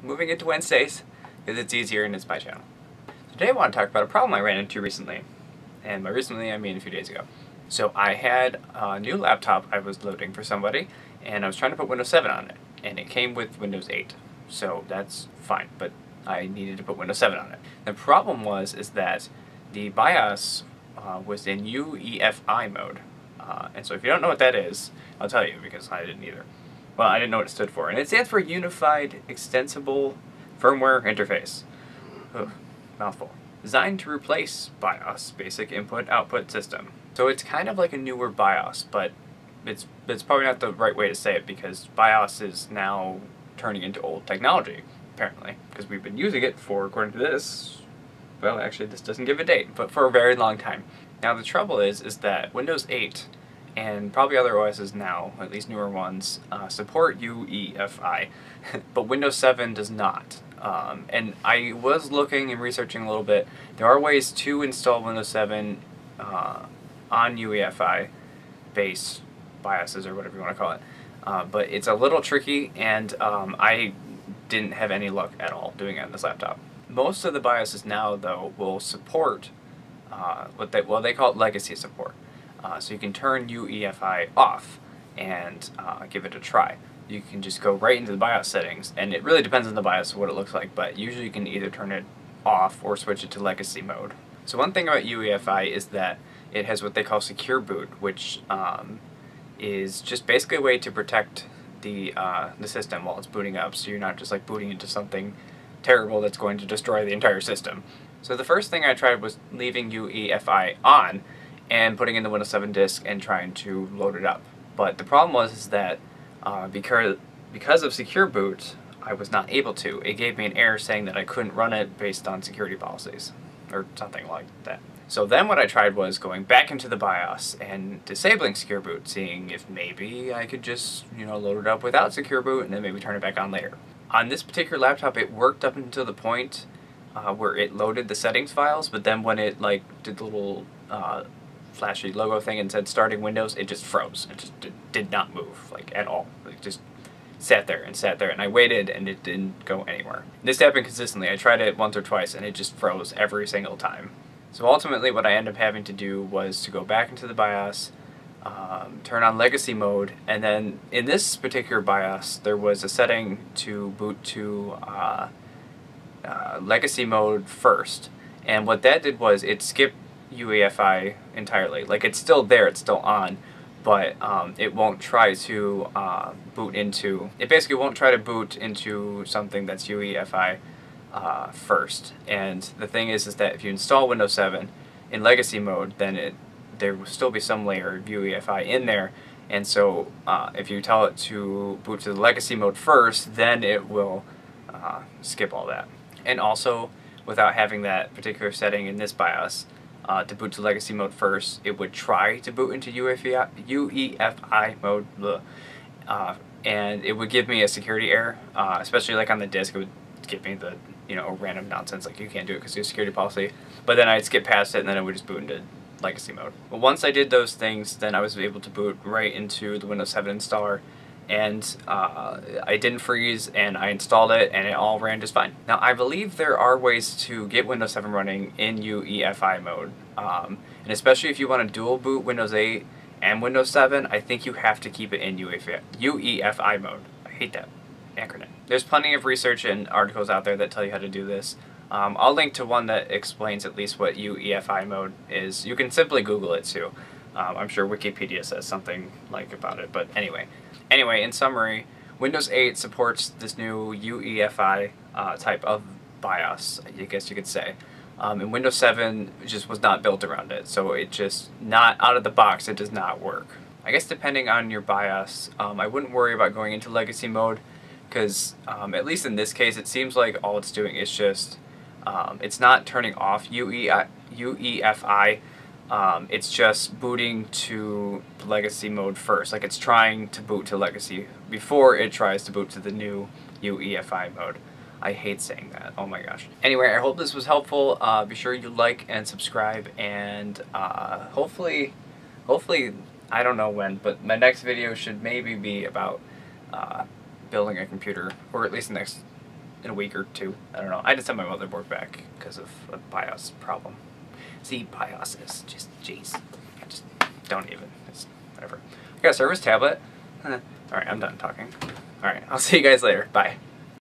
moving it to Wednesdays because it's easier and it's my channel. Today I want to talk about a problem I ran into recently. And by recently I mean a few days ago. So I had a new laptop I was loading for somebody, and I was trying to put Windows 7 on it. And it came with Windows 8. So that's fine, but I needed to put Windows 7 on it. The problem is that the BIOS was in UEFI mode. And so if you don't know what that is, I'll tell you because I didn't either. Well, I didn't know what it stood for. And it stands for Unified Extensible Firmware Interface. Ugh, mouthful. Designed to replace BIOS, Basic Input-Output System. So it's kind of like a newer BIOS, but it's probably not the right way to say it because BIOS is now turning into old technology, apparently, because we've been using it for, according to this, well, actually this doesn't give a date, but for a very long time. Now the trouble is that Windows 8 and probably other OSs now, at least newer ones, support UEFI, but Windows 7 does not. And I was looking and researching a little bit. There are ways to install Windows 7 on UEFI base BIOSes or whatever you want to call it. But it's a little tricky, and I didn't have any luck at all doing it on this laptop. Most of the BIOSes now, though, will support what they call it legacy support. So you can turn UEFI off and give it a try. You can just go right into the BIOS settings, and it really depends on the BIOS what it looks like, but usually you can either turn it off or switch it to legacy mode. So one thing about UEFI is that it has what they call secure boot, which is just basically a way to protect the system while it's booting up, so you're not just like booting into something terrible that's going to destroy the entire system. So the first thing I tried was leaving UEFI on and putting in the Windows 7 disk and trying to load it up. But the problem was that because of secure boot, I was not able to. It gave me an error saying that I couldn't run it based on security policies, or something like that. So then what I tried was going back into the BIOS and disabling secure boot, seeing if maybe I could just, load it up without secure boot and then maybe turn it back on later. On this particular laptop, it worked up until the point where it loaded the settings files, but then when it did the little flashy logo thing and said starting Windows, it just froze. It just did not move, at all. It just sat there, and I waited, and it didn't go anywhere. This happened consistently. I tried it once or twice, and it just froze every single time. So ultimately, what I ended up having to do was to go back into the BIOS, turn on legacy mode, and then in this particular BIOS, there was a setting to boot to legacy mode first. And what that did was it skipped UEFI entirely. It's still there, it's still on, but it won't try to boot into, it basically won't try to boot into something that's UEFI first. And the thing is that if you install Windows 7 in legacy mode, then there will still be some layer of UEFI in there, and so if you tell it to boot to the legacy mode first, then it will skip all that. And also, without having that particular setting in this BIOS, to boot to legacy mode first, it would try to boot into UEFI mode, and it would give me a security error, especially on the disk. It would give me the random nonsense you can't do it because of security policy. But then I'd skip past it, and then it would just boot into legacy mode. But once I did those things, then I was able to boot right into the Windows 7 installer, and I didn't freeze, and I installed it, and it all ran just fine. Now, I believe there are ways to get Windows 7 running in UEFI mode, and especially if you want to dual boot Windows 8 and Windows 7, I think you have to keep it in UEFI mode. I hate that acronym. There's plenty of research and articles out there that tell you how to do this. I'll link to one that explains at least what UEFI mode is. You can simply Google it too. I'm sure Wikipedia says something about it, but anyway. Anyway, in summary, Windows 8 supports this new UEFI type of BIOS, I guess you could say. And Windows 7 just was not built around it, so it just, not out of the box, it does not work. I guess depending on your BIOS, I wouldn't worry about going into legacy mode, because at least in this case, it seems like all it's doing is just, it's not turning off UEFI, it's just booting to legacy mode first. It's trying to boot to legacy before it tries to boot to the new UEFI mode. I hate saying that. Oh my gosh. Anyway, I hope this was helpful. Be sure you like and subscribe, and hopefully, I don't know when, but my next video should maybe be about building a computer, or at least the next in a week or two. I don't know. I just sent my motherboard back because of a BIOS problem. See, BIOS is just, jeez. I just don't even. It's whatever. I got a service tablet. Alright, I'm done talking. Alright, I'll see you guys later. Bye.